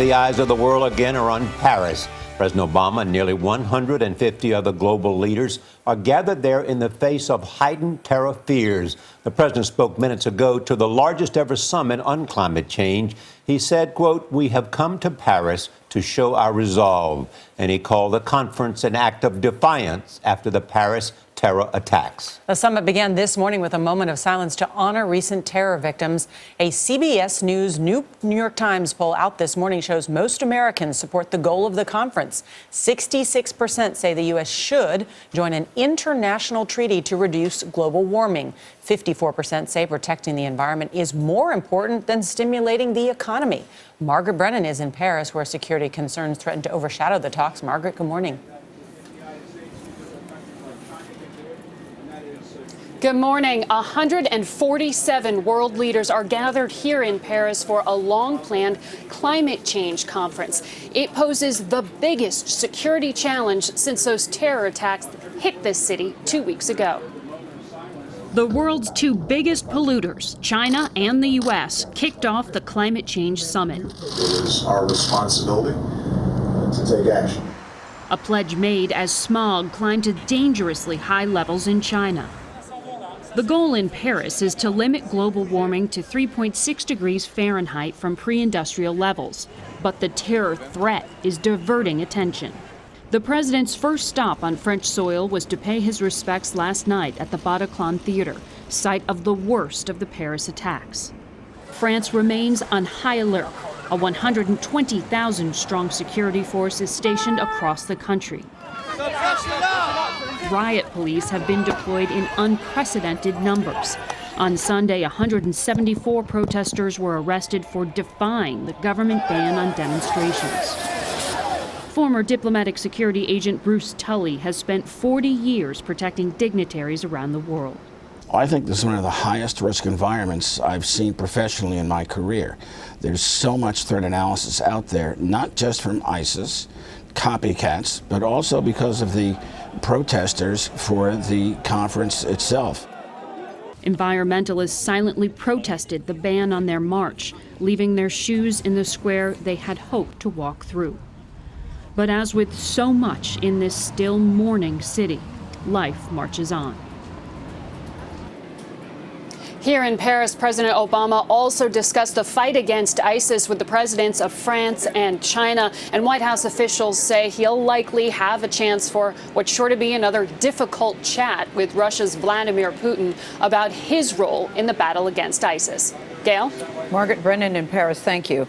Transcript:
the eyes of the world again are on Paris. President Obama and nearly 150 other global leaders are gathered there in the face of heightened terror fears. The president spoke minutes ago to the largest ever summit on climate change. He said, quote, "We have come to Paris to show our resolve." And he called the conference an act of defiance after the Paris terror attacks. The summit began this morning with a moment of silence to honor recent terror victims. A CBS News New York Times poll out this morning shows most Americans support the goal of the conference. 66% say the U.S. should join an international treaty to reduce global warming. 54% say protecting the environment is more important than stimulating the economy. Margaret Brennan is in Paris, where security concerns threaten to overshadow the talks. Margaret, good morning. Good morning. 147 world leaders are gathered here in Paris for a long-planned climate change conference. It poses the biggest security challenge since those terror attacks hit this city 2 weeks ago. The world's two biggest polluters, China and the U.S., kicked off the climate change summit. It is our responsibility to take action. A pledge made as smog climbed to dangerously high levels in China. The goal in Paris is to limit global warming to 3.6 degrees Fahrenheit from pre-industrial levels. But the terror threat is diverting attention. The president's first stop on French soil was to pay his respects last night at the Bataclan Theater, site of the worst of the Paris attacks. France remains on high alert. A 120,000-strong security force is stationed across the country. Riot police have been deployed in unprecedented numbers. On Sunday, 174 protesters were arrested for defying the government ban on demonstrations. Former diplomatic security agent Bruce Tully has spent 40 years protecting dignitaries around the world. I think this is one of the highest risk environments I've seen professionally in my career. There's so much threat analysis out there, not just from ISIS, copycats, but also because of the protesters for the conference itself. Environmentalists silently protested the ban on their march, leaving their shoes in the square they had hoped to walk through. But as with so much in this still mourning city, life marches on. Here in Paris, President Obama also discussed the fight against ISIS with the presidents of France and China. And White House officials say he'll likely have a chance for what's sure to be another difficult chat with Russia's Vladimir Putin about his role in the battle against ISIS. Gail? Margaret Brennan in Paris, thank you.